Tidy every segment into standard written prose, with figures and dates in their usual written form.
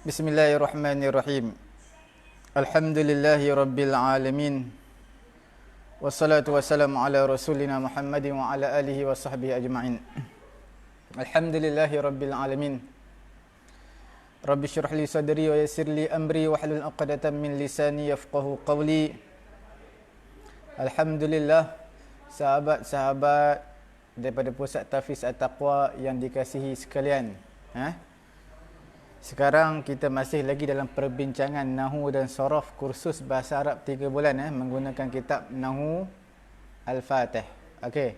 Bismillahirrahmanirrahim. Alhamdulillahi rabbil alamin. Wassalatu wassalamu ala rasulina Muhammadin wa ala alihi wa sahbihi ajma'in. Alhamdulillahi rabbil alamin. Rabbi syrah li sadri wa yassir li amri wa hlul 'uqdatam min lisani yafqahu qawli. Alhamdulillah, sahabat-sahabat daripada Pusat Tahfiz At-Taqwa yang dikasihi sekalian. Sekarang kita masih lagi dalam perbincangan Nahu dan Sharaf kursus Bahasa Arab 3 bulan menggunakan kitab Nahu Al-Fatih. Okey.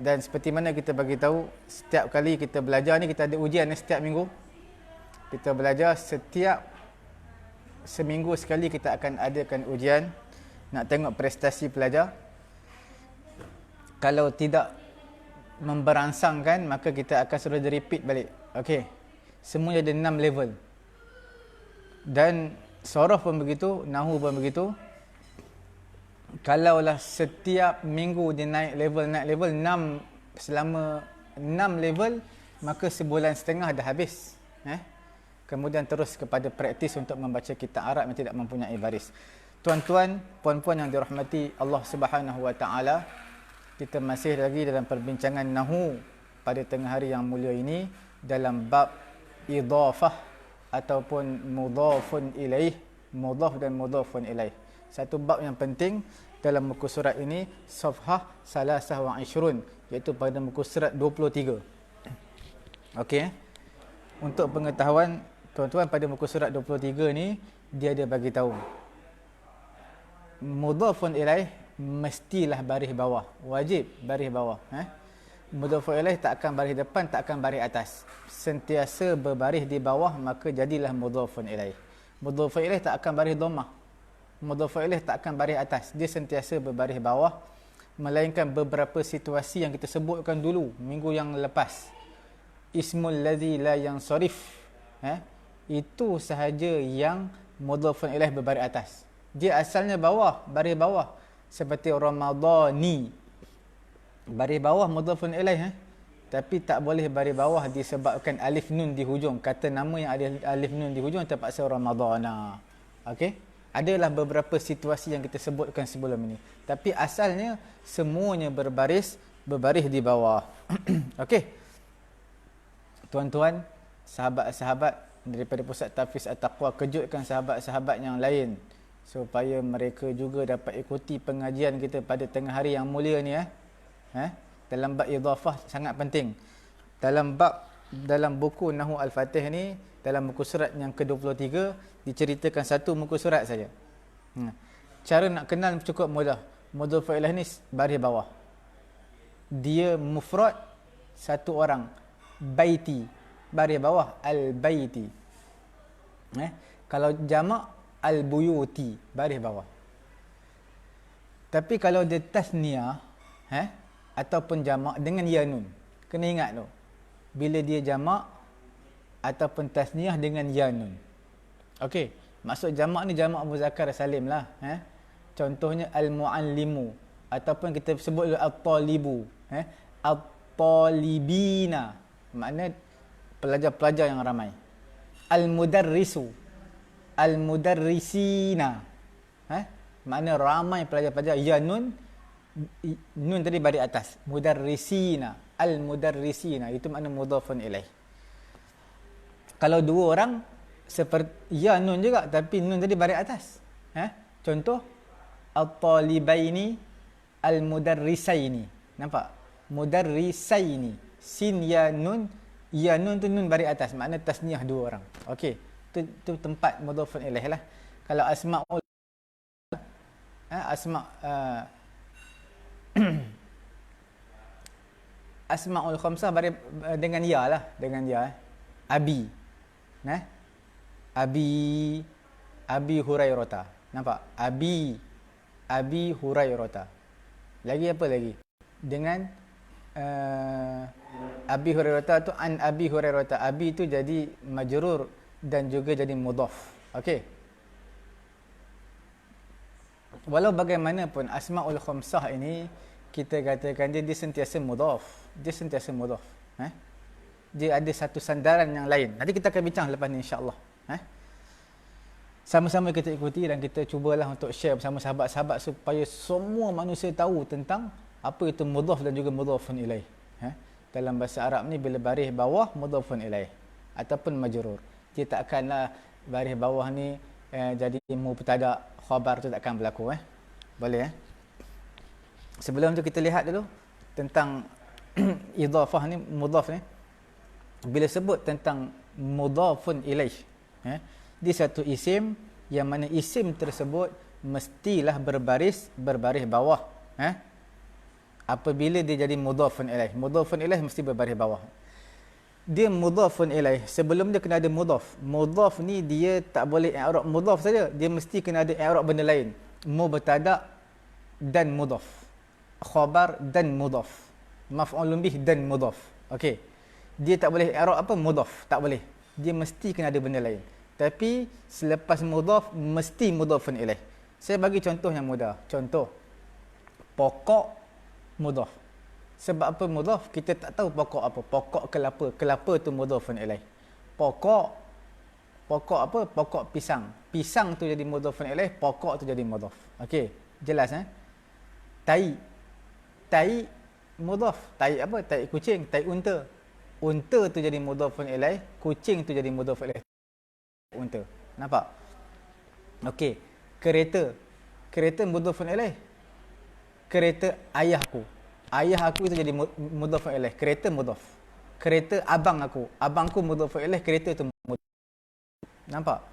Dan seperti mana kita bagi tahu, setiap kali kita belajar ni kita ada ujian setiap minggu. Kita belajar setiap seminggu sekali kita akan adakan ujian. Nak tengok prestasi pelajar. Kalau tidak memberangsangkan, maka kita akan suruh dia repeat balik. Okey. Semuanya ada 6 level. Dan Sharaf pun begitu, Nahu pun begitu. Kalaulah setiap minggu dia naik level 6 selama 6 level, maka sebulan setengah dah habis. Kemudian terus kepada praktis untuk membaca kitab Arab yang tidak mempunyai baris. Tuan-tuan, puan-puan yang dirahmati Allah Subhanahu wa taala, kita masih lagi dalam perbincangan Nahu pada tengah hari yang mulia ini dalam bab idhafah ataupun mudhafun ilaih, mudhaf dan mudhafun ilaih. Satu bab yang penting dalam muka surat ini, safhah salasah wa ishrun, iaitu pada muka surat 23. Okey. Untuk pengetahuan tuan-tuan, pada muka surat 23 ni dia ada bagi tahu mudhafun ilaih mestilah baris bawah, wajib baris bawah. Mudhafun ilaih tak akan baris depan, tak akan baris atas, sentiasa berbaris di bawah, maka jadilah mudhafun ilaih. Mudhafun ilaih tak akan baris dhammah, mudhafun ilaih tak akan baris atas, dia sentiasa berbaris bawah, melainkan beberapa situasi yang kita sebutkan dulu minggu yang lepas. Ismul ladzi la yansarif, itu sahaja yang mudhafun ilaih berbaris atas. Dia asalnya bawah, baris bawah, seperti Ramadhani, baris bawah mudhafun ilaih, tapi tak boleh baris bawah disebabkan alif nun di hujung. Kata nama yang ada alif nun di hujung terpaksa Ramadhana. Okey, adalah beberapa situasi yang kita sebutkan sebelum ini, tapi asalnya semuanya berbaris di bawah. Okey, tuan-tuan, sahabat-sahabat daripada Pusat Tahfiz At-Taqwa, kejutkan sahabat-sahabat yang lain supaya mereka juga dapat ikuti pengajian kita pada tengah hari yang mulia ni. Dalam bab idhafah sangat penting. Dalam buku Nahu Al-Fatih ni, dalam muka surat yang ke-23 diceritakan satu muka surat saja. Cara nak kenal cukup mudah. Mudhaf ilaih ni baris bawah. Dia mufrad, satu orang. Baiti, baris bawah al-baiti. Kalau jamak, al-buyuti, baris bawah. Tapi kalau dia tasniyah, ataupun jamak dengan ya nun, kena ingat tu, bila dia jamak ataupun tasniyah dengan ya nun. Okey, maksud jamak ni jamak muzakkar salim lah. Contohnya al-muallimu, ataupun kita sebut at-talibu, at-talibina, makna pelajar-pelajar yang ramai. Al-mudarrisu, al-mudarrisina, makna ramai pelajar-pelajar. Ya nun tadi baris atas, mudarrisina, al-mudarrisina, itu makna mudhafun ilaih. Kalau dua orang seperti ya nun juga, tapi nun tadi baris atas. Contoh at-talibaini, al-mudarrisaini. Nampak? Mudarrisaini, sin ya nun tu nun baris atas, makna tasniah dua orang. Okey, itu tempat mudhafun ilaih lah. Kalau asmaul asmaul khamsah baris dengan ya lah, dengan ya. Abi, Abi Hurairah. Nampak? Abi Hurairah. Lagi apa lagi? Dengan Abi Hurairah tu, an Abi Hurairah. Abi tu jadi majrur dan juga jadi mudhaf. Okey. Walau bagaimanapun asmaul khamsah ini kita katakan dia sentiasa mudhaf. Dia sentiasa mudhaf. dia ada satu sandaran yang lain. Nanti kita akan bincang lepas ni insya-Allah. Sama-sama kita ikuti dan kita cubalah untuk share bersama sahabat-sahabat supaya semua manusia tahu tentang apa itu mudhaf dan juga mudhafun ilaih. Dalam bahasa Arab ni bila baris bawah mudhafun ilaih ataupun majrur. Dia tak akanlah baris bawah ni jadi mubtada, khabar tu takkan berlaku. Boleh Sebelum tu kita lihat dulu tentang idhafah ni, mudhaf ni. Bila sebut tentang mudhafun ilaih, dia satu isim yang mana isim tersebut mestilah berbaris bawah. Apabila dia jadi mudhafun ilaih mesti berbaris bawah. Dia mudhafun ilaih, sebelum dia kena ada mudhaf. Mudhaf ni dia tak boleh i'rab mudhaf saja, dia mesti kena ada i'rab benda lain. Mubtada dan mudhaf, khabar dan mudhaf, maf'ulun bih dan mudhaf. Okey. Dia tak boleh i'rab apa mudhaf, tak boleh. Dia mesti kena ada benda lain. Tapi selepas mudhaf mesti mudhafun ilaih. Saya bagi contoh yang mudah. Contoh pokok mudhaf. Sebab apa mudhaf? Kita tak tahu pokok apa. Pokok kelapa. Kelapa tu mudhafun ilaih. Pokok apa? Pokok pisang. Pisang tu jadi mudhafun ilaih, pokok tu jadi mudhaf. Okey, jelas Tai mudhaf. Tai apa? Tai kucing, tai unta. Unta tu jadi mudhafun ilaih, kucing tu jadi mudhafun ilaih. Unta. Nampak? Okey, kereta mudhafun ilaih. Kereta ayahku. Ayah aku itu jadi mudhaf ilaih, kereta mudhaf. Kereta abangku mudhaf ilaih, kereta itu mudhaf. Nampak?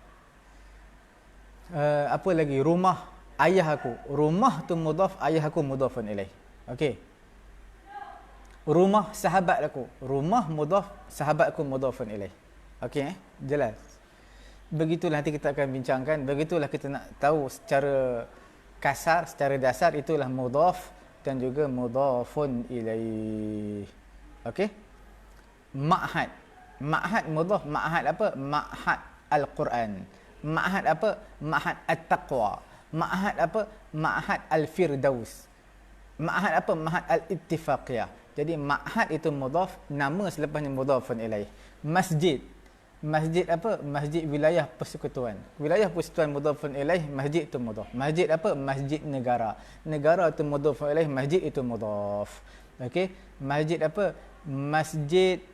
Apa lagi? Rumah ayah aku. Rumah tu mudhaf, ayah aku mudhafun ilaih. Okey. Rumah sahabat aku. Rumah mudhaf, sahabatku mudhafun ilaih. Okey, jelas. Begitulah nanti kita akan bincangkan. Begitulah kita nak tahu secara kasar, secara dasar itulah mudhaf dan juga mudhafun ilaih. Okey? Ma'had mudhaf, ma'had apa? Ma'had Al-Quran. Ma'had apa? Ma'had At-Taqwa. Ma'had apa? Ma'had Al-Firdaus. Ma'had apa? Ma'had Al-Ittifaqiyah. Jadi ma'had itu mudhaf, nama selepasnya mudhafun ilaih. Masjid apa? Masjid wilayah persekutuan. Wilayah persekutuan mudhafun ilaih, masjid itu mudhaf. Masjid apa? Masjid negara. Negara itu mudhafun ilaih, masjid itu mudhaf. Okey? Masjid apa? Masjid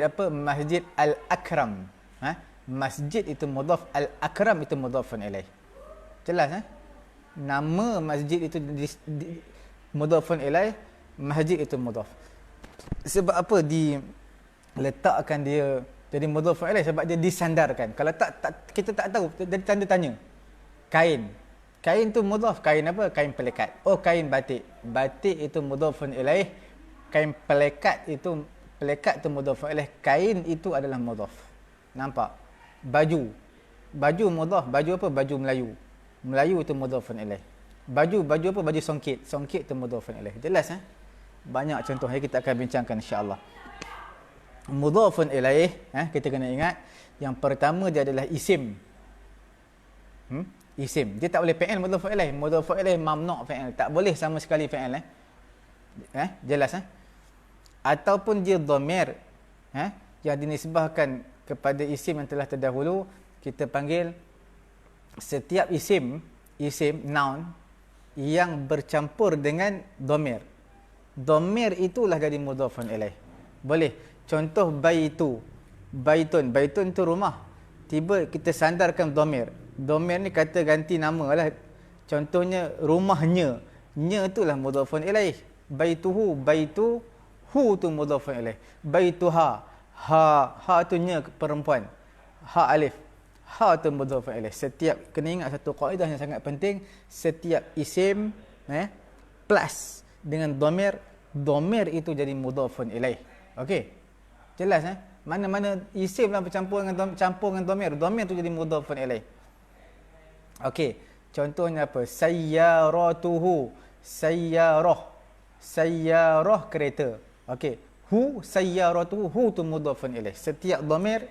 apa? Masjid Al-Akram. Masjid itu mudhaf, Al-Akram itu mudhafun ilaih. Jelas Nama masjid itu mudhafun ilaih, masjid itu mudhaf. Sebab apa letakkan dia jadi mudhaf ilaih? Sebab dia disandarkan. Kalau tak kita tak tahu, jadi tanda tanya. Kain tu mudhaf. Kain apa? Kain pelikat. Oh, kain batik. Batik itu mudhafun ilaih. Kain pelikat tu mudhaf ilaih. Kain itu adalah mudhaf. Nampak? Baju mudhaf. Baju apa? Baju Melayu. Melayu itu mudhafun ilaih. Baju apa? Baju songkit. Songkit itu mudhafun ilaih. Jelas Banyak contoh yang kita akan bincangkan insya-Allah. Mudhafun ilaih, kita kena ingat yang pertama dia adalah isim. Isim. Dia tak boleh fi'il mudhafun ilaih. Mudhafun ilaih mamnu' fi'il. Tak boleh sama sekali fi'il. Jelas Ataupun dia dhamir, yang dinisbahkan kepada isim yang telah terdahulu, kita panggil setiap isim noun yang bercampur dengan dhamir. Dhamir itulah jadi mudhafun ilaih. Boleh. Contoh baitun tu rumah. Tiba kita sandarkan dhamir. Dhamir ni kata ganti nama lah. Contohnya rumahnya. Nya itulah mudhafun ilaih. Baituhu tu mudhafun ilaih. Baituha. Ha tu nya perempuan. Ha alif. Ha tu mudhafun ilaih. Setiap kena ingat satu kaedah yang sangat penting, setiap isim plus dengan dhamir itu jadi mudhafun ilaih. Okey. Jelas Mana-mana isim lah bercampur dengan dhamir tu jadi mudhafun ilaih. Okey, contohnya apa? Sayyaratuhu, sayyarah kereta. Okey, sayyaratuhu, tu mudhafun ilaih. Setiap dhamir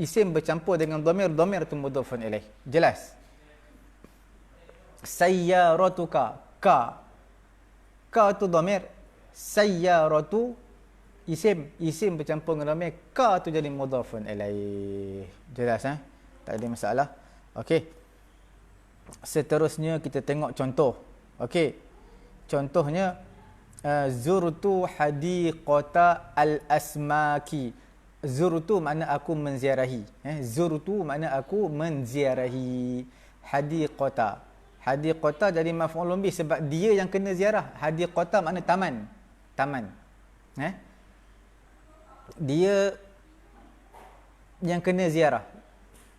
isim bercampur dengan dhamir tu mudhafun ilaih. Jelas? Sayyaratuka, ka tu dhamir, Sayyaratu isim bercampur dengan dhamir, ka tu jadi mudhafun ilaih. Jelas tak ada masalah. Okey, seterusnya kita tengok contoh. Okey, contohnya zurtu hadiqata al-asmaki. Zurtu makna aku menziarahi. Zurtu makna aku menziarahi. Hadiqata. Hadiqata jadi maf'ul bih sebab dia yang kena ziarah. Hadiqata makna taman. Taman. Dia yang kena ziarah.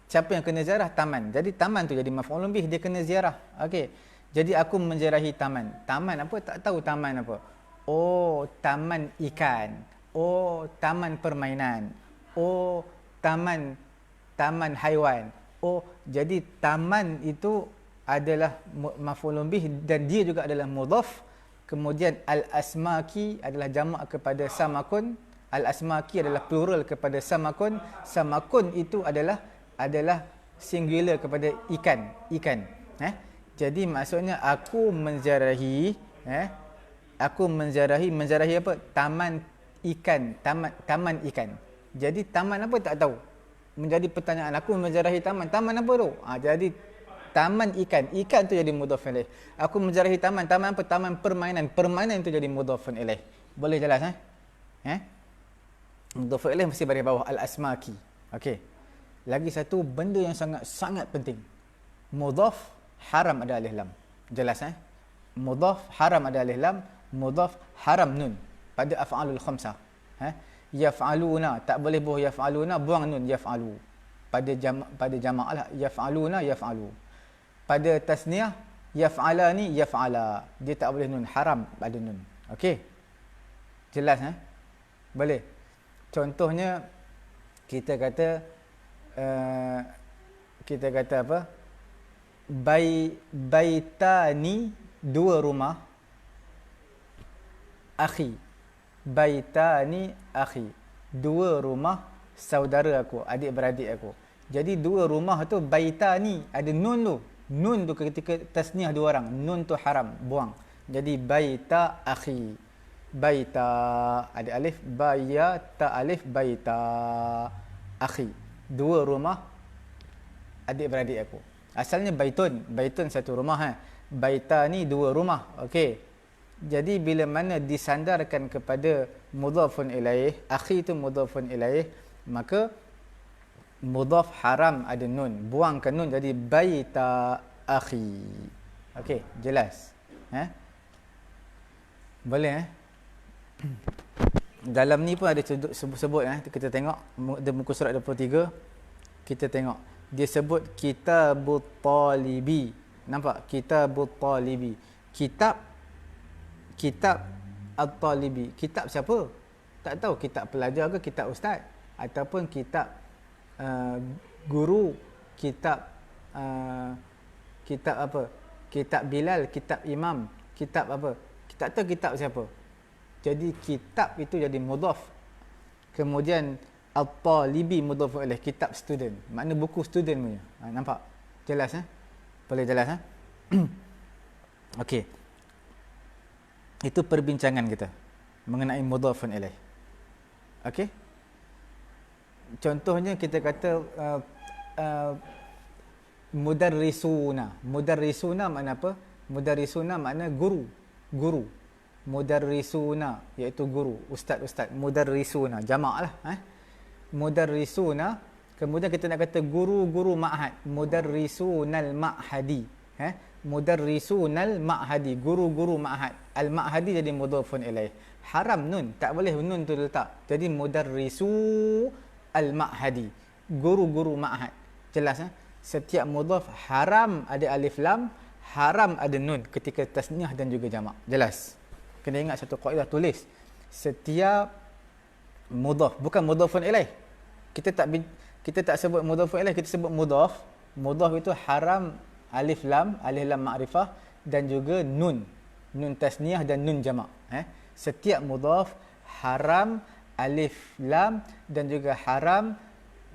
Siapa yang kena ziarah? Taman. Jadi taman tu jadi maf'ul bih, dia kena ziarah. Okey. Jadi aku menziarahi taman. Taman apa? Tak tahu taman apa. Oh, taman ikan. Oh, taman permainan. Oh, taman haiwan. Oh, jadi taman itu adalah maf'ulun bih dan dia juga adalah mudhaf. Kemudian al-asmaki adalah jamak kepada samakun. Al-asmaki adalah plural kepada samakun. Samakun itu adalah singular kepada ikan. Jadi maksudnya aku menziarahi menziarahi apa? Taman ikan, taman ikan. Jadi taman apa tak tahu. Menjadi pertanyaan, aku menziarahi taman apa tu? Jadi taman ikan tu jadi mudhaf ilaih. Aku menziarahi taman apa? Taman permainan itu jadi mudhafun ilaih. Boleh jelas mudhaf ilaih mesti baris bawah al-asmaki. Okey. Lagi satu benda yang sangat penting. Mudhaf haram ada alif lam. Jelas Mudhaf haram ada alif lam, mudhaf haram nun pada af'alul khamsah. Yaf'aluna, tak boleh buang yaf'aluna, buang nun yaf'alu. Pada jamak lah, yaf'aluna yaf'alu. Pada tasniah yaf'alani yaf'ala. Dia tak boleh nun, haram ada nun. Okey. Jelas Boleh. Contohnya kita kata apa? Baitani, dua rumah. Akhi. Baitani akhi. Dua rumah saudara aku, adik-beradik aku. Jadi dua rumah tu baitani, ada nun tu. Nun tu ketika tasniah dua orang, nun tu haram, buang. Jadi baita akhi. Baita ada alif, baya ta alif, baita akhi. Dua rumah adik-beradik aku. Asalnya baitun satu rumah baitani dua rumah. Okey. Jadi bila mana disandarkan kepada mudhafun ilaih, akhi itu mudhafun ilaih, maka mudhaf haram ada nun, buangkan nun jadi baita akhi. Okey, jelas boleh Dalam ni pun ada sebut kita tengok di muka surat 23, kita tengok dia sebut kitabut talibi. Nampak? Kitabut talibi. Kitab at-talibi. Kitab siapa? Tak tahu, kitab pelajar ke kitab ustaz ataupun kitab guru, kitab apa? Kitab Bilal, kitab Imam, kitab apa? Kita tak tahu kitab siapa. Jadi kitab itu jadi mudhaf. Kemudian at-talibi mudhaf ilaih, kitab student. Makna buku student punya. Nampak? Jelas Boleh jelas Okey. Itu perbincangan kita mengenai mudhafun ilaih. Okey? Contohnya kita kata mudarrisuna. Mudarrisuna makna apa? Mudarrisuna makna guru. Mudarrisuna iaitu guru, ustaz-ustaz. Mudarrisuna jamak lah Mudarrisuna. Kemudian kita nak kata guru-guru ma'had. Mudarrisunal ma'hadi. Mudarrisunal ma'hadi, guru-guru ma'had. Al-ma'hadi jadi mudhafun ilaih. Haram nun, tak boleh nun tu letak. Jadi mudarrisu al-ma'hadi, guru-guru ma'had. Jelas Setiap mudhaf haram ada alif lam, haram ada nun ketika tasniah dan juga jamak. Jelas. Kena ingat satu kaedah, tulis. Setiap mudhaf, bukan mudhafun ilaih. Kita tak sebut mudhafun ilaih, kita sebut mudhaf. Mudhaf itu haram alif lam ma'rifah dan juga nun tasniah dan nun jamak. Setiap mudhaf haram alif lam dan juga haram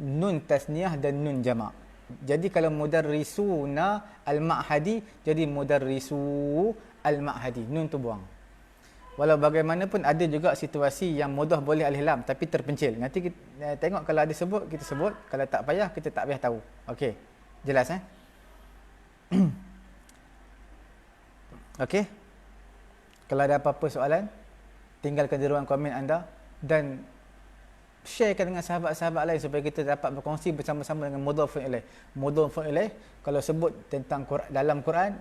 nun tasniah dan nun jamak. Jadi kalau mudarrisuna al-ma'hadi jadi mudarrisu al-ma'hadi, nun tu buang. Walau bagaimanapun ada juga situasi yang mudhaf boleh alif lam tapi terpencil. Nanti kita tengok kalau ada sebut, kita sebut. Kalau tak payah, kita tak payah tahu. Okey. Jelas Okey. Kalau ada apa-apa soalan, tinggalkan di ruang komen anda dan sharekan dengan sahabat-sahabat lain supaya kita dapat berkongsi bersama-sama dengan mudhafun ilaih. Mudhafun ilaih kalau sebut tentang Quran, dalam Quran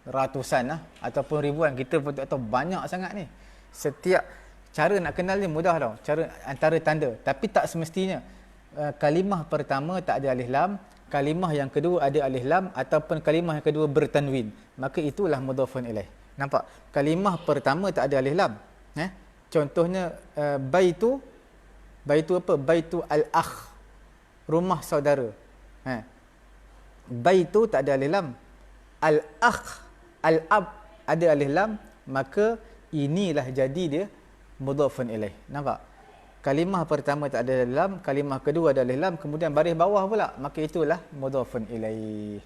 ratusan ataupun ribuan, kita pun tak tahu, banyak sangat ni. Setiap cara nak kenal ni mudah tau, cara antara tanda, tapi tak semestinya kalimah pertama tak ada alif lam, kalimah yang kedua ada alif lam ataupun kalimah yang kedua bertanwin, maka itulah mudhafun ilaih. Nampak? Kalimah pertama tak ada alif lam. Contohnya baitu apa? Baitu al-akh, rumah saudara. Baitu tak ada alif lam. Al-akh, al-ab ada alif lam, maka inilah jadi dia mudhafun ilaih. Nampak? Kalimah pertama tak ada alif lam, kalimah kedua ada alif lam, kemudian baris bawah pula, maka itulah mudhafun ilaih.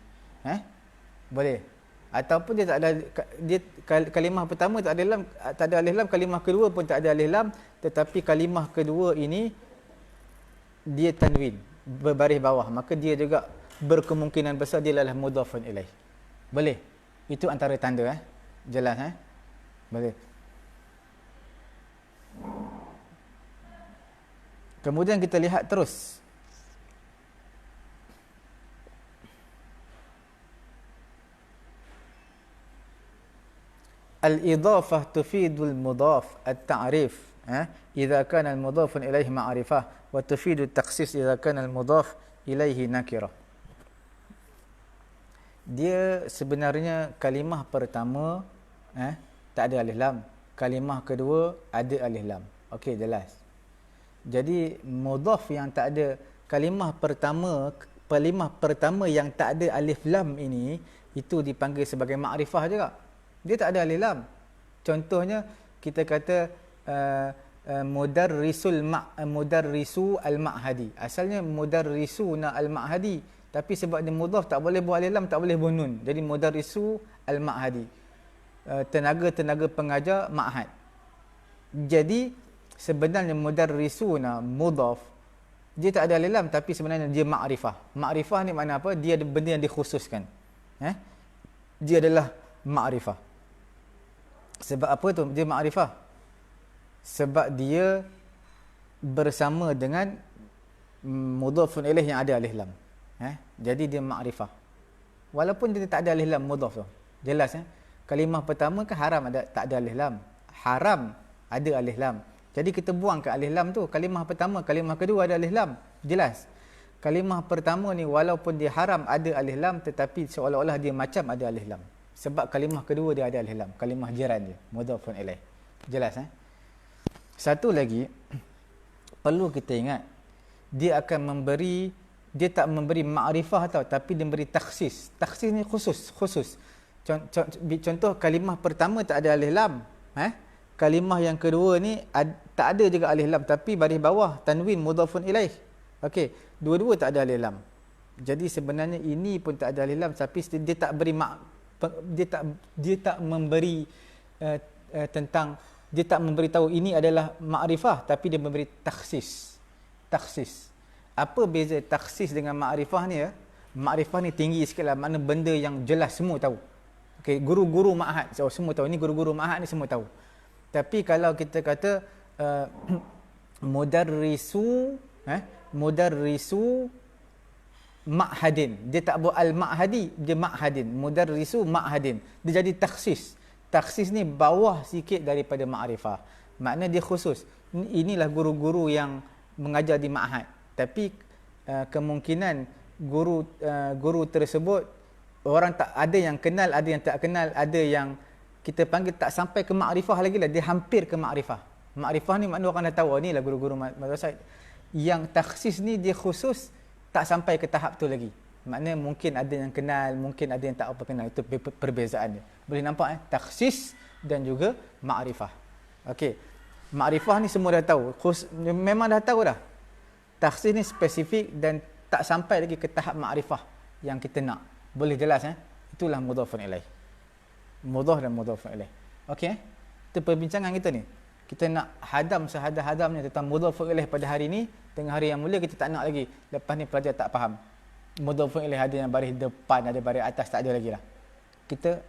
Boleh. Ataupun dia tak ada, dia kalimah pertama tak ada alif lam, kalimah kedua pun tak ada alif lam, tetapi kalimah kedua ini dia tanwin, berbaris bawah, maka dia juga berkemungkinan besar dia adalah mudhafun ilaih. Boleh. Itu antara tanda jelas boleh. Kemudian kita lihat terus. Al-idhafah tufidul mudhaf at-ta'rif idza kana al-mudhafun ilaihi ma'rifah wa tufidu at-takhsis idza kana al-mudhaf ilaihi nakirah. Dia sebenarnya kalimah pertama tak ada alif lam, kalimah kedua ada alif lam. Okey, jelas. Jadi mudhaf yang tak ada kalimah pertama yang tak ada alif lam ini, itu dipanggil sebagai makrifah juga. Dia tak ada alif lam. Contohnya kita kata mudarrisu al-ma'hadi. Asalnya mudarrisuna al-ma'hadi, tapi sebab dia mudhaf tak boleh buat alif lam, tak boleh buat nun. Jadi mudarrisu al-ma'hadi. Tenaga-tenaga pengajar ma'had. Jadi sebenarnya mudarrisuna mudhaf, dia tak ada alif lam tapi sebenarnya dia makrifah. Makrifah ni makna apa? Dia ada benda yang dikhususkan. Dia adalah makrifah. Sebab apa tu dia makrifah? Sebab dia bersama dengan mudhafun ilaih yang ada alif lam. Jadi dia makrifah. Walaupun dia tak ada alif lam mudhaf tu. Jelas kalimah pertama ke haram tak ada alif lam. Haram ada alif lam. Jadi kita buang ke alif lam tu. Kalimah pertama, kalimah kedua ada alif lam. Jelas. Kalimah pertama ni walaupun dia haram ada alif lam, tetapi seolah-olah dia macam ada alif lam. Sebab kalimah kedua dia ada alif lam. Kalimah jiran dia. Mudhafun ilaih. Jelas Satu lagi, perlu kita ingat, dia tak memberi makrifah tau, tapi dia memberi takhsis. Takhsis ni khusus. Contoh kalimah pertama tak ada alif lam. Kalimah yang kedua ni tak ada juga alif lam, tapi baris bawah tanwin mudhafun ilaih. Okey, dua-dua tak ada alif lam. Jadi sebenarnya ini pun tak ada alif lam, tapi dia tak beri dia tak memberi dia tak memberitahu ini adalah makrifah, tapi dia memberi takhsis. Apa beza takhsis dengan makrifah ni Makrifah ni tinggi sikitlah, makna benda yang jelas semua tahu. Okey, guru-guru ma'had semua tahu, ni guru-guru ma'had ni semua tahu. Tapi kalau kita kata mudarrisu ma'hadin, dia tak buat al-ma'hadi, dia ma'hadin. Mudarrisu ma'hadin, dia jadi takhsis. Takhsis ni bawah sikit daripada ma'rifah, makna dia khusus. Inilah guru-guru yang mengajar di ma'had, tapi kemungkinan guru tersebut orang tak ada yang kenal, ada yang tak kenal, ada yang kita panggil tak sampai ke makrifah lagi lah, dia hampir ke makrifah. Makrifah ni makna orang dah tahu, ni lah guru-guru madrasah. Yang takhsis ni dia khusus, tak sampai ke tahap tu lagi. Maknanya mungkin ada yang kenal, mungkin ada yang tak apa kenal. Itu perbezaan dia. Boleh nampak takhsis dan juga makrifah. Okey. Makrifah ni semua dah tahu. Memang dah tahu dah. Takhsis ni spesifik dan tak sampai lagi ke tahap makrifah yang kita nak. Boleh jelas Itulah mudhafun ilaih. Mudhaf dan mudhafun ilaih. Okey Itu perbincangan kita ni. Kita nak hadam sehadam-hadamnya tentang mudhafun ilaih pada hari ni. Tengah hari yang mulia kita tak nak lagi. Lepas ni pelajar tak faham. Mudhafun ilaih ada yang baris depan, ada baris atas, tak ada lagi lah. Kita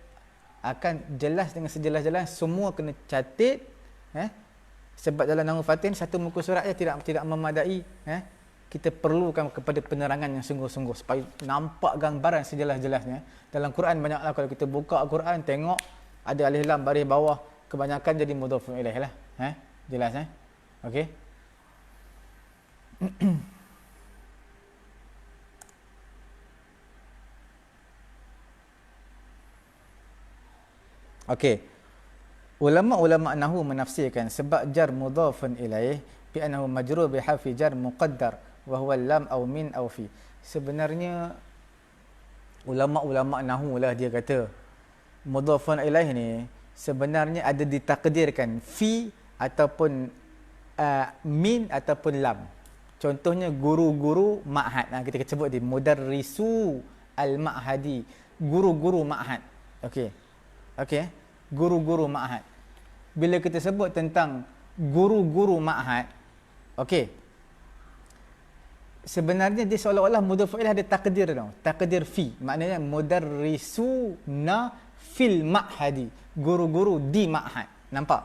akan jelas dengan sejelas-jelas, semua kena catat. Sebab dalam Nahwu Fatin satu muka surat je tidak memadai. Kita perlukan kepada penerangan yang sungguh-sungguh supaya nampak gambaran sejelas-jelasnya. Dalam Quran banyaklah, kalau kita buka Quran tengok ada alif lam baris bawah, kebanyakan jadi mudhafun ilaih lah. Jelas okey. Okey. Ulama-ulama nahwu menafsirkan sebab jar mudhafun ilaih bi annahu majrur bi harfi jar muqaddar wa huwa lam aw min aw fi. Sebenarnya ulama-ulama nahwu lah dia kata mudhafun ilaih ni sebenarnya ada ditakdirkan fi ataupun min ataupun lam. Contohnya guru-guru ma'had. Kita sebut di mudarrisu al-ma'hadi, guru-guru ma'had. Okey. Guru-guru ma'had. Bila kita sebut tentang guru-guru ma'had, okey, sebenarnya dia seolah-olah mudhaf ilaih ada takdir tau. Takdir fi. Maknanya mudarrisuna fil ma'hadi. Guru-guru di ma'had. Nampak?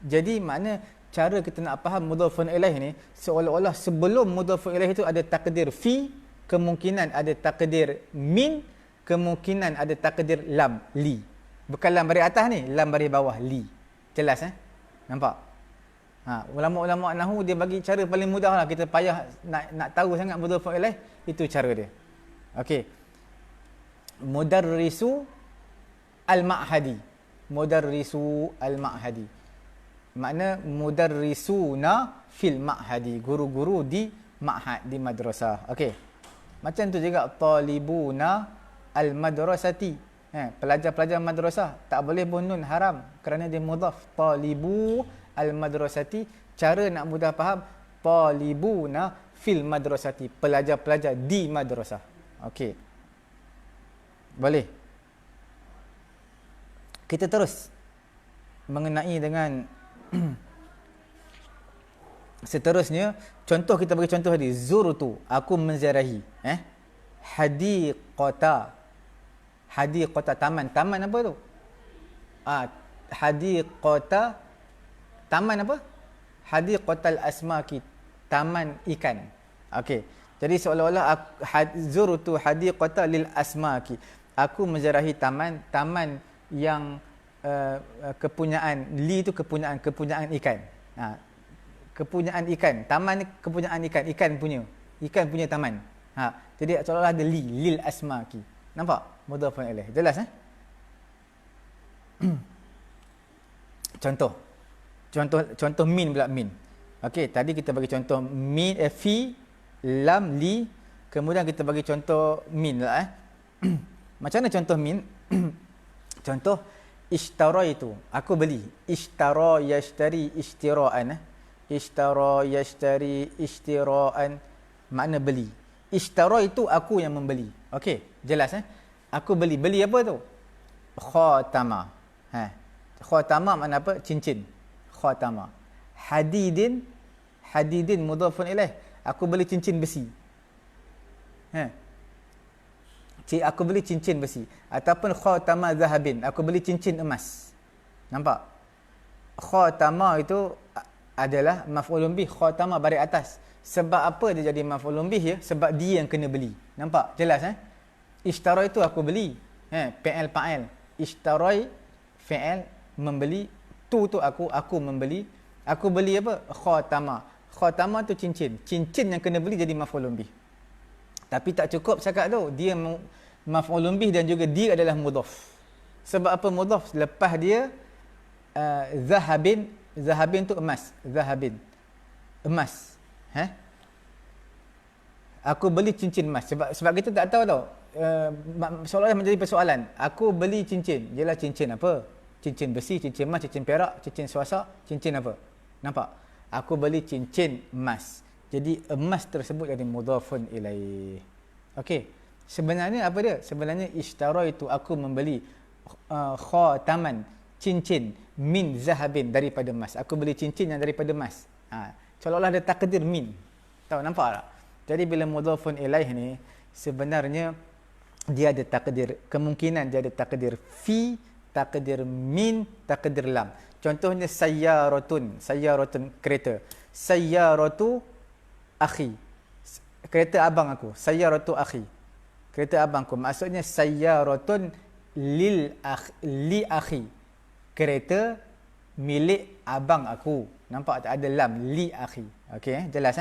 Jadi makna cara kita nak faham mudhafun ilaih ni seolah-olah sebelum mudhafun ilaih itu ada takdir fi, kemungkinan ada takdir min, kemungkinan ada takdir lam, li. Bukan lam baris atas ni, lam baris bawah, li. Jelas nampak? Ulama-ulama nahwu dia bagi cara paling mudah lah. Kita payah nak tahu sangat mudhafun ilaih, itu cara dia. Okey. Mudarrisu al-ma'hadi. Mudarrisu al-ma'hadi. Makna mudarrisuna fil ma'hadi. Guru-guru di ma'had, di madrasah. Okey. Macam tu juga talibuna al-madrasati. Pelajar-pelajar madrasah tak boleh pun nun haram kerana dia mudhaf. Talibu al-madrasati, cara nak mudah faham, talibuna fil madrasati, pelajar-pelajar di madrasah. Okey. Boleh. Kita terus mengenai dengan seterusnya. Contoh, kita bagi contoh tadi, zurtu, aku menziarahi. Hadiqata, taman. Taman apa tu? Hadiqata, taman apa? Hadiqatal asmaki, taman ikan. Okey. Jadi seolah-olah zurtu hadiqata lil asmaki. Aku menziarahi taman yang kepunyaan, li itu kepunyaan ikan. Kepunyaan ikan. Taman ni kepunyaan ikan punya taman. Jadi seolah-olah ada li, lil asmaki. Nampak? Mudhafun ilaih. Jelas Contoh min pula, min. Okey, tadi kita bagi contoh min, fi, lam, li. Kemudian kita bagi contoh min lah. Macam mana contoh min? Contoh ishtaraitu, aku beli. Ishtara yashtari ishtiraan. Ishtara yashtari ishtiraan, makna beli. Ishtaraitu, aku yang membeli. Okey, jelas Aku beli. Beli apa tu? Khatama. Khatama makna apa? Cincin. Khatama. Hadidin mudhafun ilaih. Aku beli cincin besi. Aku beli cincin besi. Ataupun khatama zahabin, aku beli cincin emas. Nampak? Khatama itu adalah maf'ulun bih. Khatama baris atas. Sebab apa dia jadi maf'ulun bih ya? Sebab dia yang kena beli. Nampak? Jelas Ishtara itu aku beli. Fi'il fa'il. Ishtarai fi'il, membeli. Tu aku membeli. Aku beli apa? Khatama. Khatama tu cincin. Cincin yang kena beli jadi maf'ulun bih. Tapi tak cukup cakap tu. Dia maf'ulun bih dan juga dia adalah mudhaf. Sebab apa mudhaf? Lepas dia zahabin. Zahabin tu emas. Zahabin. Emas. Aku beli cincin emas. Sebab kita tak tahu tau. Seolah-olah menjadi persoalan. Aku beli cincin. Jelah cincin apa? Cincin besi, cincin emas, cincin perak, cincin swasa, cincin apa? Nampak? Aku beli cincin emas. Jadi emas tersebut jadi mudhafun ilaih. Okey. Sebenarnya apa dia? Sebenarnya ishtara itu aku membeli khataman, cincin min zahabin, daripada emas. Aku beli cincin yang daripada emas. Seolah-olah ada takdir min. Tahu, nampak tak? Jadi bila mudhafun ilaih ni sebenarnya dia ada takdir, kemungkinan dia ada takdir fi, takdir min, takdir lam. Contohnya sayyaratun, sayyaratun kereta. Sayyaratu akhi, kereta abang aku. Sayyaratu akhi, kereta abangku. Maksudnya sayyaratun li akhi, kereta milik abang aku. Nampak tak, ada lam, li akhi. Okey, jelas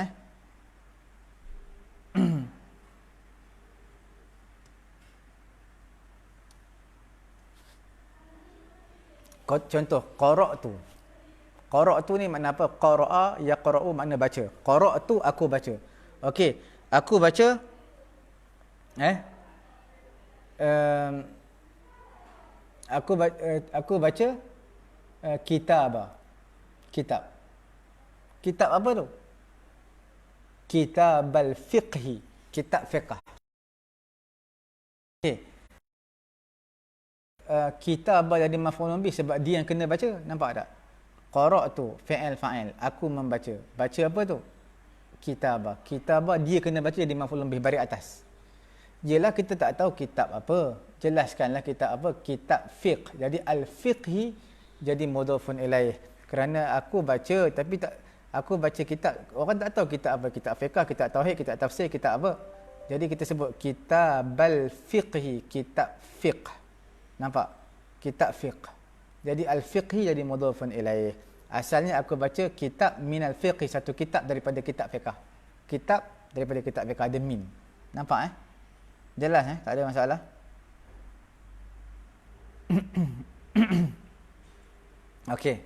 Contoh qara'tu. Qara'tu ni makna apa? Qara'a yaqra'u makna baca. Qara'tu aku baca. Okey, aku baca aku baca kitab. Kitab apa tu? Kitab al-fiqhi, kitab fiqh. Okey. Kitab jadi maf'ulun bih sebab dia yang kena baca, nampak tak? Qara'tu fi'il fa'il, aku membaca. Baca apa tu? Kitab. Kitab dia kena baca jadi maf'ulun bih baris atas. Jelah kita tak tahu kitab apa. Jelaskanlah kitab apa? Kitab fiqh. Jadi al-fiqhi jadi mudhafun ilaih. Kerana aku baca tapi tak, aku baca kitab, orang tak tahu kitab apa, kitab fiqh, kitab tauhid, kitab tafsir, kitab apa. Jadi kita sebut kitabal fiqhi, kitab fiqh. Nampak? Kitab fiqh. Jadi al-fiqhi jadi mudhafun ilaih. Asalnya aku baca kitab minal fiqhi, satu kitab daripada kitab fiqh. Kitab daripada kitab fiqh, ada min. Nampak Jelas tak ada masalah. Okey.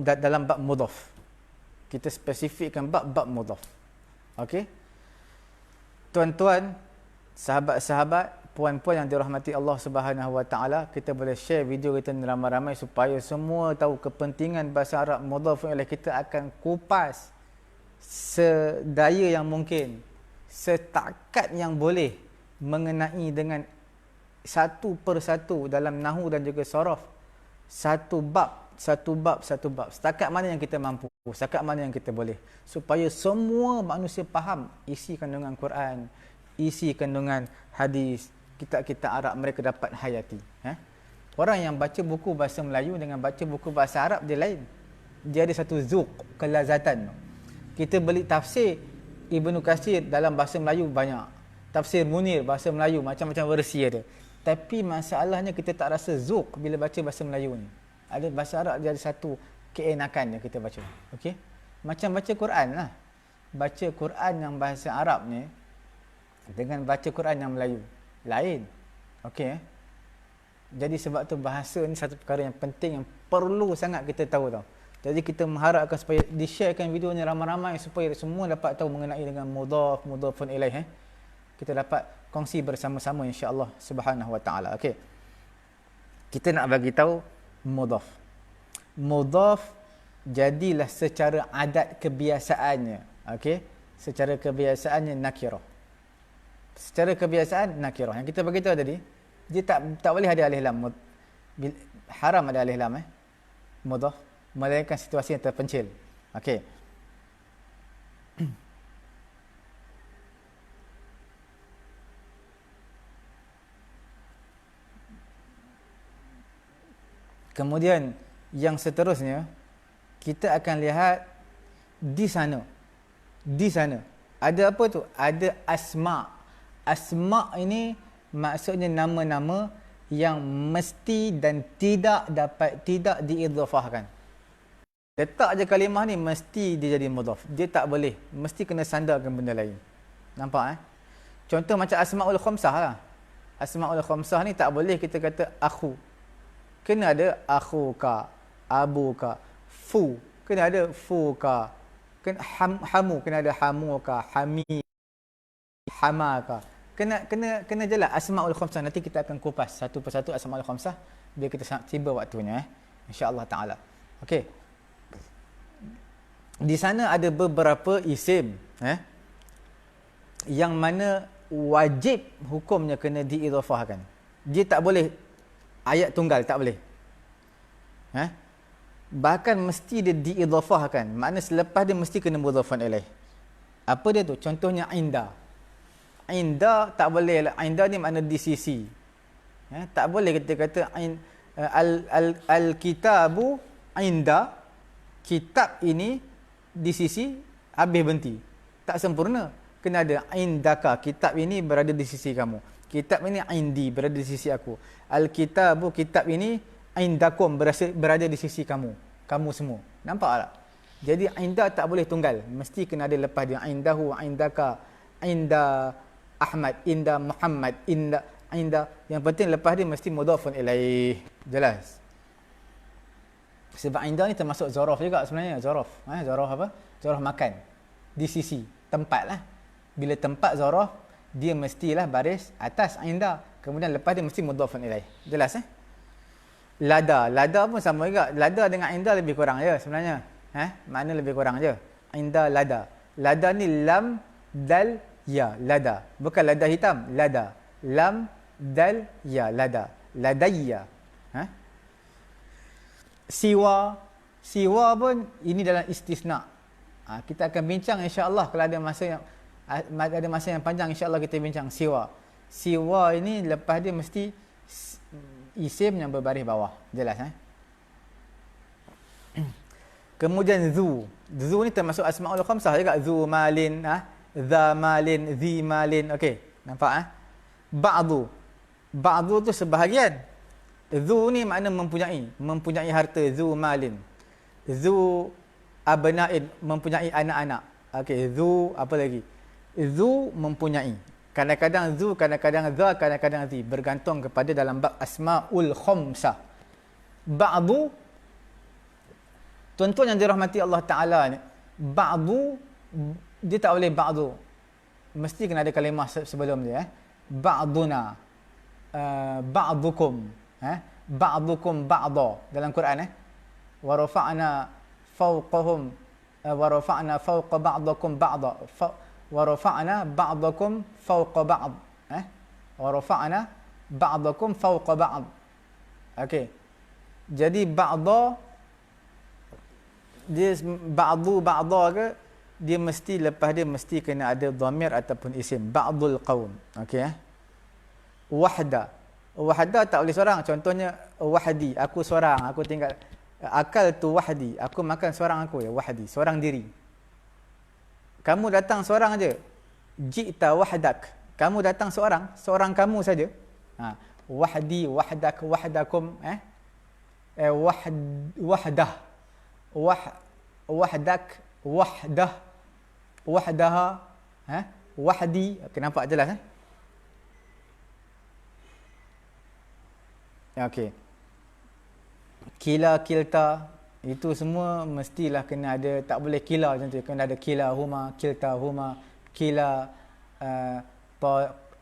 Dalam bab mudhaf, kita spesifikkan bab mudhaf. Okey. Tuan-tuan, sahabat-sahabat, puan-puan yang dirahmati Allah Subhanahu Wa Taala, kita boleh share video kita ni ramai-ramai supaya semua tahu kepentingan bahasa Arab mudhaf ilaih. Kita akan kupas sedaya yang mungkin, setakat yang boleh mengenai dengan satu persatu dalam nahu dan juga saraf. Satu bab. Setakat mana yang kita mampu, setakat mana yang kita boleh. Supaya semua manusia faham isi kandungan Quran, isi kandungan hadis, kitab-kitab Arab mereka dapat hayati. Orang yang baca buku bahasa Melayu dengan baca buku bahasa Arab dia lain. Dia ada satu zuq, kelazatan. Kita beli tafsir Ibnu Katsir dalam bahasa Melayu banyak. Tafsir Munir bahasa Melayu macam-macam versi ada. Tapi masalahnya kita tak rasa zuq bila baca bahasa Melayu ni. Ada bahasa Arab dia ada satu keenakan yang kita baca. Okey? Macam baca Quran lah. Baca Quran yang bahasa Arab ni dengan baca Quran yang Melayu lain. Okey? Jadi sebab tu bahasa ni satu perkara yang penting, yang perlu sangat kita tahu tau. Jadi kita mengharapkan supaya di-sharekan video ni ramai-ramai supaya semua dapat tahu mengenai dengan mudhafun ilaih. Kita dapat kongsi bersama-sama insya-Allah Subhanahu Wa Taala. Okey. Kita nak bagi tahu mudhaf. Mudhaf jadilah secara adat kebiasaannya. Okey? Secara kebiasaannya nakirah. Secara kebiasaan nakirah. Yang kita bagi tahu tadi, dia tak boleh ada alif lam. Haram ada alif lam mudhaf, melainkan situasi yang terpencil. Okey. Kemudian yang seterusnya kita akan lihat di sana. Di sana ada apa tu? Ada asma. Asma ini maksudnya nama-nama yang mesti dan tidak diidhafahkan. Letak je kalimah ni mesti dia jadi mudhaf. Dia tak boleh, mesti kena sandarkan benda lain. Nampak Contoh macam asmaul khamsah lah. Asmaul khamsah ni tak boleh kita kata akhu. Kena ada akhuka, abuka, fu. Kena ada fuka. Kena hamu, kena ada hamuka, hami, hamaka. Kena jelas asmaul khamsah. Nanti kita akan kupas satu persatu asmaul khamsah bila kita tiba waktunya insya-Allah taala. Okey. Di sana ada beberapa isim yang mana wajib hukumnya kena diidhafahkan. Dia tak boleh ayat tunggal tak boleh. Bahkan mesti dia diidhafahkan. Makna selepas dia mesti kena mudhafan ilaih. Apa dia tu? Contohnya inda. Inda tak boleh lah. Inda ni makna di sisi. Tak boleh kita kata al-kitabu inda, kitab ini di sisi, habis berhenti. Tak sempurna. Kena ada indaka, kitab ini berada di sisi kamu. Kitab ini indi, berada di sisi aku. Al-kitabu, kitab ini indakum, berada di sisi kamu. Kamu semua. Nampak tak? Jadi inda tak boleh tunggal. Mesti kena ada lepas dia. Indahu, indaka, inda Ahmad, inda Muhammad, inda. Yang penting lepas dia mesti mudhafun ilaih. Jelas? Sebab inda ni termasuk zaraf juga sebenarnya. Zaraf. Zaraf apa? Zaraf makan. Di sisi. Tempat lah. Bila tempat zaraf, dia mestilah baris atas inda. Kemudian lepas dia mesti mudhafun ilaih. Jelas Lada. Lada pun sama juga. Lada dengan inda lebih kurang je sebenarnya. Makna lebih kurang je. Inda lada. Lada ni lam, dal, ya. Lada. Bukan lada hitam. Lada. Lam, dal, ya. Lada. Ladayya. Siwa. Siwa pun ini dalam istisna. Kita akan bincang insya-Allah kalau ada masa yang panjang, insya-Allah kita bincang siwa. Siwa ini lepas dia mesti isim yang berbaris bawah. Jelas Kemudian zu. Zu ni termasuk asmaul khamsah juga. Zu malin, dha malin, zi malin. Okey, nampak Ba'du. Ba'du tu sebahagian. Zu ni makna mempunyai harta. Zu malin. Zu abna'in, mempunyai anak-anak. Okey, zu apa lagi? Zu mempunyai. Kadang-kadang zu, kadang-kadang za, kadang-kadang zi. Bergantung kepada dalam bab asmaul khamsah. Ba'du, tuan-tuan yang dirahmati Allah Ta'ala ni, ba'du, dia tak boleh ba'du. Mesti kena ada kalimah sebelum dia. Ba'duna, ba'dukum, ba'dukum ba'da. Dalam Quran wa rafa'na fawqahum, wa rafa'na fawqa ba'dakum ba'da. Wa rafa'na ba'dakum fawqa ba'd. Wa rafa'na ba'dakum fawqa ba'd. Okey. Jadi ba'da, dia ba'du ba'da ke, dia mesti lepas dia mesti kena ada dhamir ataupun isim. Ba'dul qaum. Okey Wahda. Wahda tak boleh seorang. Contohnya wahdi, aku seorang, aku tinggal. Akal tu wahdi, aku makan seorang aku ya, wahdi, seorang diri. Kamu datang seorang aja. Ji'ta wahdak. Kamu datang seorang, seorang kamu saja. Wahdi, wahdak, wahdakum, wahdah. Wahdak, wahdah, wahdaha, wahdi. Okay, nampak jelas Okey. Kila, kilta, itu semua mestilah kena ada, tak boleh kila macam tu, kena ada kila huma, kilta huma, kila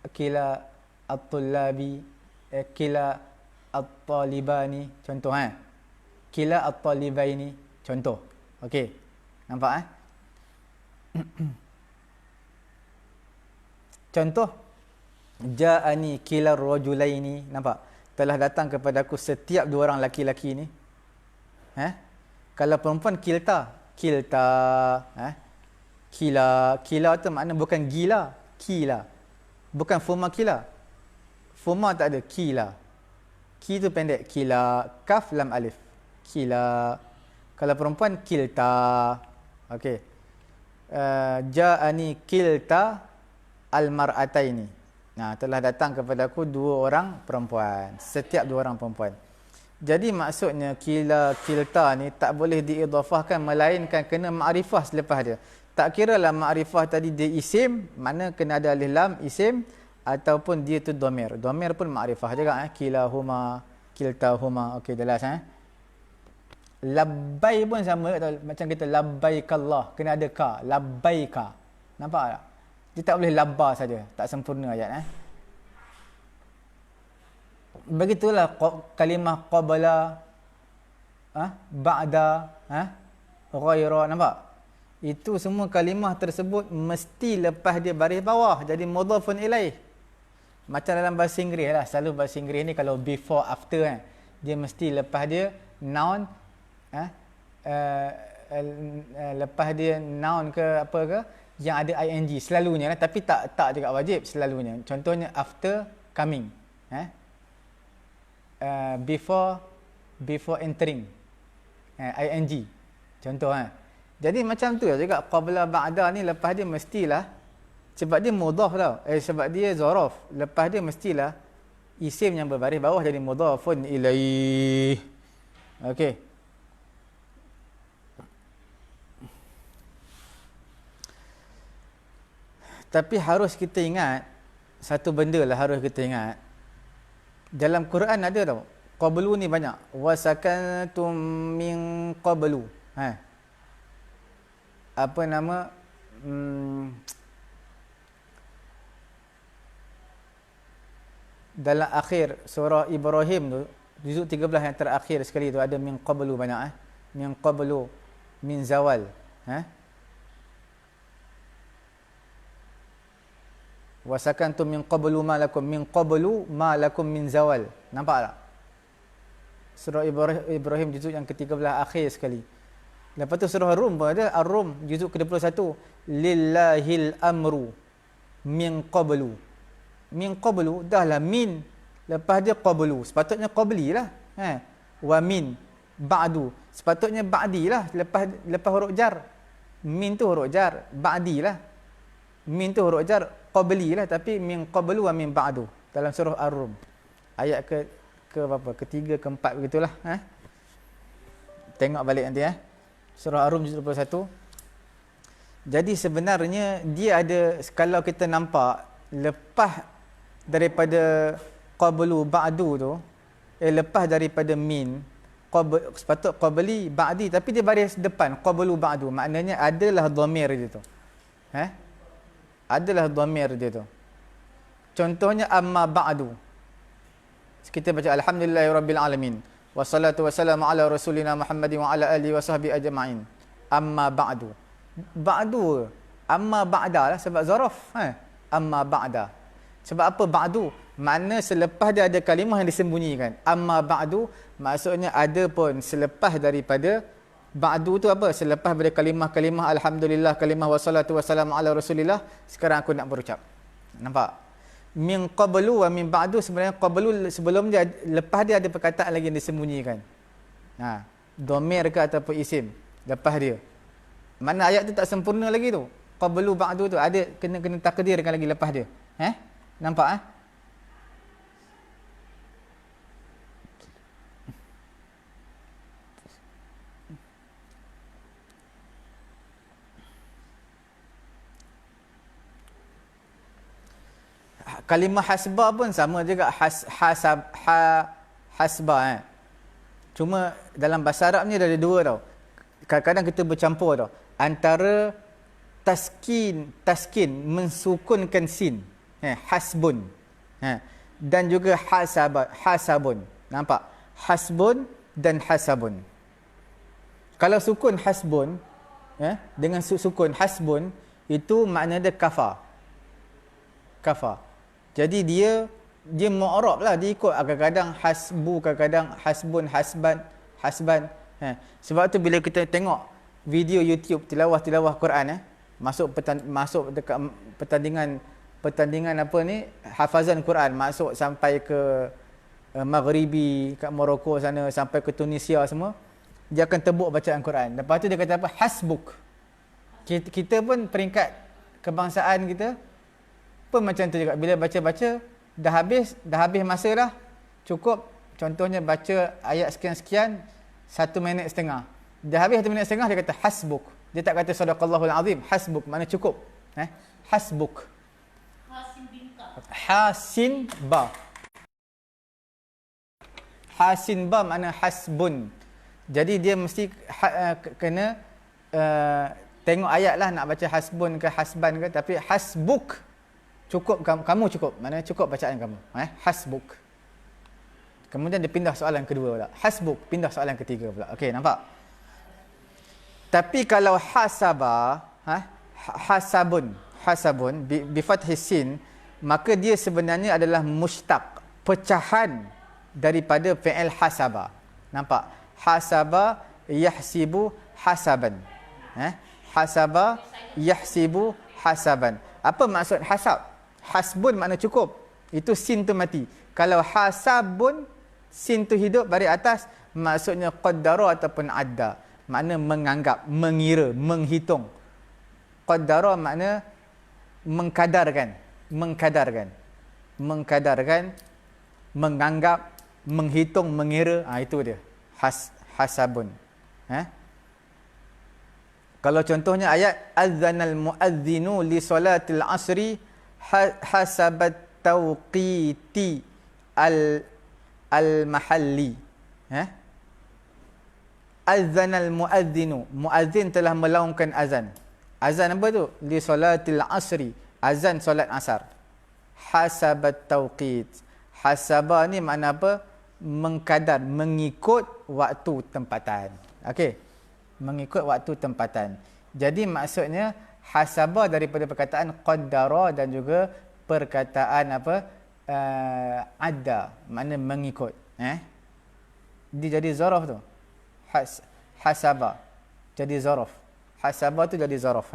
kila at-tullabi, kila at-talibani, contoh kila at-talibaini, contoh. Okey. Nampak Contoh ja'ani kila ar-rajulaini, nampak? Telah datang kepadaku setiap dua orang laki-laki ni. Kalau perempuan kilta, kila tu makna bukan gila, kila. Bukan fuma kila. Fuma tak ada, kila. Ki tu pendek, kila, kaf lam alif. Kila. Kalau perempuan kilta. Okey. Ja'ani kilta al-mar'ataini. Telah datang kepadaku dua orang perempuan. Setiap dua orang perempuan. Jadi maksudnya kilta ni tak boleh diidhafahkan melainkan kena ma'rifah selepas dia. Tak kira lah ma'rifah tadi dia isim, mana kena ada alif lam isim, ataupun dia tu dhamir. Dhamir pun ma'rifah juga kilahuma, kiltahuma. Okey, jelas Labbai pun sama macam kita labbaikallah, kena ada ka, labbaika. Nampak tak? Dia tak boleh labba saja, tak sempurna ayat Begitulah kalimah qabla, ba'da, ghaira, nampak? Itu semua kalimah tersebut mesti lepas dia baris bawah jadi mudhafun ilaih. Macam dalam bahasa Inggeris lah, selalu bahasa Inggeris ni kalau before after kan, dia mesti lepas dia noun, lepas dia noun ke apa ke yang ada ing selalunya lah, tapi tak juga wajib selalunya. Contohnya after coming, before entering, ing contoh Jadi macam tu juga qabla ba'da ni, lepas dia mestilah, sebab dia mudhaf tau, sebab dia zaraf, lepas dia mestilah isim yang berbaris bawah jadi mudhafun ilaih. Okey. Tapi harus kita ingat satu benda lah, harus kita ingat. Dalam Quran ada tau, qablu ni banyak. Wasakantum min qablu. Apa nama? Dalam akhir surah Ibrahim tu, juzuk 13 yang terakhir sekali tu ada min qablu banyak. Min qablu, min zawal. Wasakantum min qablu ma lakum min zawal. Nampak tak? Surah Ibrahim juzuk yang ke-13 akhir sekali. Lepas tu surah Rum pun ada, Ar-Rum juzuk ke-21, lillahil amru min qablu. Min qablu dahlah min, lepas dia qablu, sepatutnya qabli lah. Wa min ba'du, sepatutnya ba'di lah, lepas huruf jar. Min tu huruf jar, ba'di lah. Min tu huruf jar, qabli lah, tapi min qablu wa min ba'du dalam surah Ar-Rum ayat ke berapa, ketiga keempat begitulah. Tengok balik nanti surah Ar-Rum juzuk 21. Jadi sebenarnya dia ada, kalau kita nampak lepas daripada qablu ba'du tu, lepas daripada min sepatut qabli ba'di, tapi dia baris depan qablu ba'du, maknanya adalah dhamir dia tu. Adalah dhamir dia tu. Contohnya amma ba'du. Kita baca alhamdulillahirabbil alamin wassalatu wassalamu ala rasulina Muhammadin wa ala alihi wasahbihi ajma'in. Amma ba'du. Ba'du amma ba'da lah sebab zaraf. Amma ba'da. Sebab apa ba'du? Makna selepas dia ada kalimah yang disembunyikan. Amma ba'du maksudnya ada pun selepas daripada ba'du tu apa? Selepas daripada kalimah-kalimah alhamdulillah, kalimah wassalatu wassalamu ala rasulillah, sekarang aku nak berucap. Nampak? Min qablu wa min ba'du, sebenarnya qablu sebelum dia, lepas dia ada perkataan lagi yang disembunyikan. Dhamir ke ataupun isim lepas dia. Mana ayat tu tak sempurna lagi tu. Qablu ba'du tu ada kena takdirkan lagi lepas dia. Nampak kalimah hasbah pun sama juga, hasbah. Cuma dalam bahasa Arab ni ada dua tau. Kadang-kadang kita bercampur tau, antara taskin mensukunkan sin, hasbun, dan juga hasabun. Nampak? Hasbun dan hasabun. Kalau sukun hasbun, dengan sukun hasbun, itu makna dia kafa. Jadi dia mu'rab lah, dia ikut kadang-kadang hasbu, kadang-kadang hasbun, hasban. Sebab tu bila kita tengok video YouTube tilawah Quran, masuk dekat pertandingan apa ni, hafazan Quran, masuk sampai ke Maghribi, kat Morocco sana, sampai ke Tunisia semua, dia akan tebuk bacaan Quran. Lepas tu dia kata apa? Hasbuk. Kita pun peringkat kebangsaan kita pun macam tu juga. Bila baca-baca dah habis masa dah, cukup. Contohnya baca ayat sekian-sekian 1 minit setengah. Dah habis 1 minit setengah, dia kata hasbuk. Dia tak kata sadaqallahul azim, hasbuk makna cukup. Hasbuk. Hasin ba. Hasin ba makna hasbun. Jadi dia mesti kena tengok ayat lah nak baca hasbun ke hasban ke, tapi hasbuk cukup, kamu cukup, maknanya cukup bacaan kamu. Hasbuk. Kemudian dia pindah soalan kedua pula. Hasbuk, pindah soalan ketiga pula. Okey, nampak? Tapi kalau hasaba, hasabun bi fathis sin, maka dia sebenarnya adalah mushtaq, pecahan daripada fi'il hasaba. Nampak? Hasaba yahsibu hasaban. Hasaba yahsibu hasaban. Apa maksud hasab? Hasbun makna cukup. Itu sin tu mati. Kalau hasabun, sin tu hidup baris atas, maksudnya qaddara ataupun adda. Makna menganggap, mengira, menghitung. Qaddara makna mengkadarkan, menganggap, menghitung, mengira. Itu dia. Hasabun. Kalau contohnya ayat adzanal muadzinu li salatil asri hasabat tawqiti al mahalli. Adzanal muadzinu, muadzin telah melaungkan azan. Azan apa tu? Li salatil asri, azan solat asar. Hasabat tawqit. Hasaba ni makna apa? Mengkadar, mengikut waktu tempatan. Okey. Mengikut waktu tempatan. Jadi maksudnya hasaba daripada perkataan qaddara dan juga perkataan apa? Adda, makna mengikut. Dia jadi zaraf tu. Hasaba jadi zaraf. Hasaba tu jadi zaraf.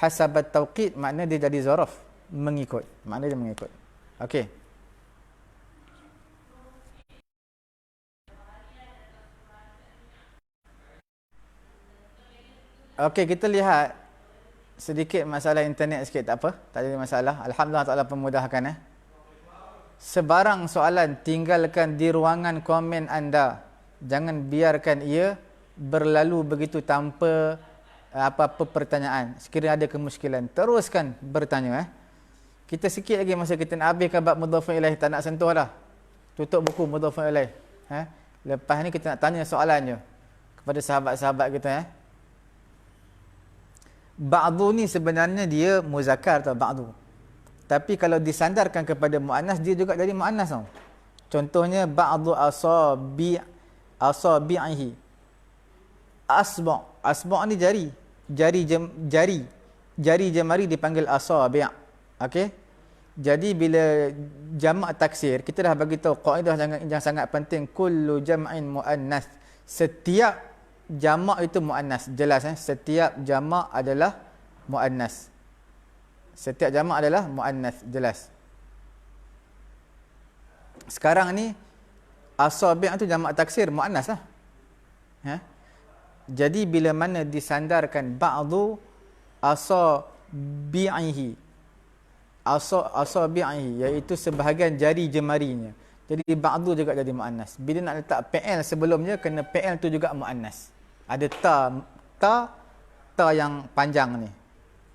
Hasabat tawqit makna dia jadi zaraf, mengikut. Makna dia mengikut. Okey. Okey, kita lihat sedikit masalah internet sikit, tak apa. Tak ada masalah. Alhamdulillah Ta'ala pemudahkan. Sebarang soalan tinggalkan di ruangan komen anda. Jangan biarkan ia berlalu begitu tanpa apa-apa pertanyaan. Sekiranya ada kemuskilan, teruskan bertanya. Kita sikit lagi masa kita nak habiskan bab mudhafun ilaih, tak nak sentuh dah. Tutup buku mudhafun ilaih. Lepas ni kita nak tanya soalannya kepada sahabat-sahabat kita. Ba'du ni sebenarnya dia muzakkar tau, ba'du. Tapi kalau disandarkan kepada muannas, dia juga jadi muannas tau. Contohnya ba'du asabi'ihi. Asba' ni jari. Jari jemari dipanggil asabi'. Okey? Jadi bila jamak taksir, kita dah bagi tahu kaedah yang sangat penting, kullu jam'in muannas. Setiap jamak itu muannas, jelas setiap jamak adalah muannas. Setiap jamak adalah muannas, jelas. Sekarang ni asabi' itu jamak taksir muannas lah. Jadi bila mana disandarkan ba'du asabi'ihi, asabi'ihi iaitu sebahagian jari jemarinya. Jadi ba'du juga jadi muannas. Bila nak letak PL sebelumnya, kena PL tu juga muannas. Ada ta yang panjang ni.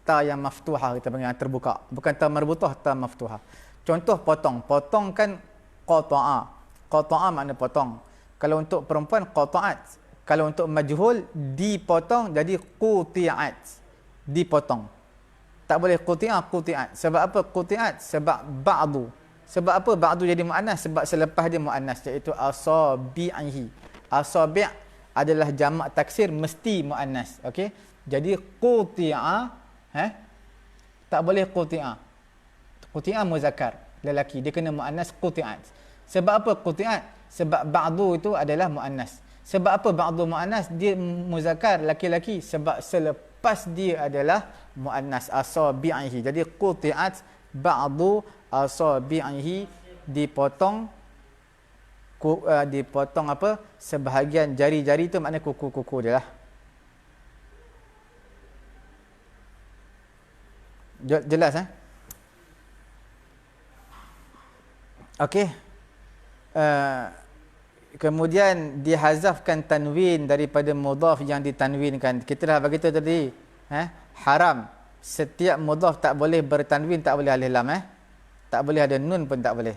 Ta yang maftuhah kita panggil, yang terbuka. Bukan ta marbutah, ta maftuhah. Contoh potong. Potong kan qata'a. Qata'a makna potong. Kalau untuk perempuan qata'at. Kalau untuk majhul dipotong jadi quti'at. Dipotong. Tak boleh quti'at. Sebab apa quti'at? Sebab ba'du. Sebab apa ba'du jadi muannas? Sebab selepas dia muannas, iaitu asabi'ihi. Asabi' adalah jamak taksir, mesti muannas. Okey? Jadi quti'a, tak boleh quti'a. Quti'a muzakkar, lelaki, dia kena muannas quti'at. Sebab apa quti'at? Sebab ba'du itu adalah muannas. Sebab apa ba'du muannas? Dia muzakkar, laki-laki. Sebab selepas dia adalah muannas, asabi'ihi. Jadi quti'at ba'du asabi'ihi, dipotong apa? Sebahagian jari-jari tu makna kuku-kuku dia lah. Jelas Okey. Kemudian dihazafkan tanwin daripada mudhaf yang ditanwinkan. Kita dah bagi tahu tadi, haram. Setiap mudhaf tak boleh bertanwin, tak boleh alif lam, tak boleh ada nun pun tak boleh.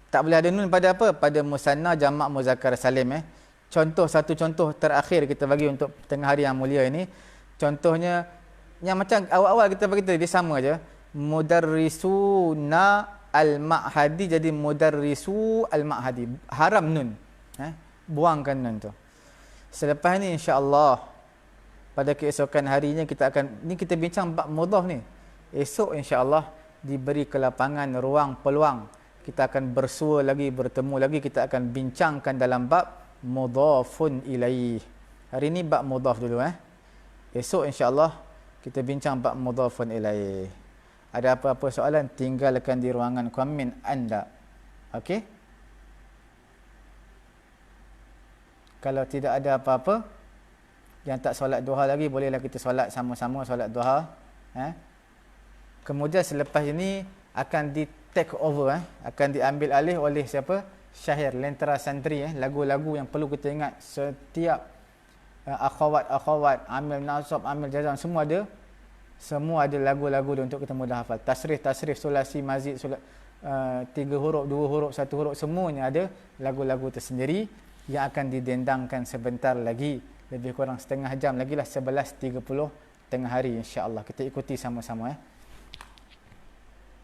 Tak boleh ada nun pada apa? Pada musanna jamak muzakkar salim. Satu contoh terakhir kita bagi untuk tengah hari yang mulia ini. Contohnya yang macam awal-awal kita bagi tadi, dia sama aja. Mudarrisuna al-ma'hadi jadi mudarrisu al-ma'hadi. Haram nun. Buangkan nun tu. Selepas ni insya-Allah pada keesokan harinya kita akan, ni kita bincang bab mudhaf ni. Esok insya-Allah diberi kelapangan, ruang, peluang. Kita akan bersua lagi, bertemu lagi, kita akan bincangkan dalam bab mudhafun ilaih. Hari ini bab mudhaf dulu Esok insya-Allah kita bincang bab mudhafun ilaih. Ada apa-apa soalan tinggalkan di ruangan komen anda. Okey? Kalau tidak ada apa-apa yang tak solat duha lagi, bolehlah kita solat sama-sama solat duha. Kemudian selepas ini akan di take over akan diambil alih oleh siapa? Syahir, lentera santri lagu-lagu yang perlu kita ingat setiap akhwat, amil nasab, amil jazam, semua ada lagu-lagu dia untuk kita mudah hafal. Tasrif, sulasi, mazid, 3 huruf, 2 huruf, 1 huruf, semuanya ada lagu-lagu tersendiri yang akan didendangkan sebentar lagi, lebih kurang setengah jam lagi lah, 11.30 tengah hari insya-Allah. Kita ikuti sama-sama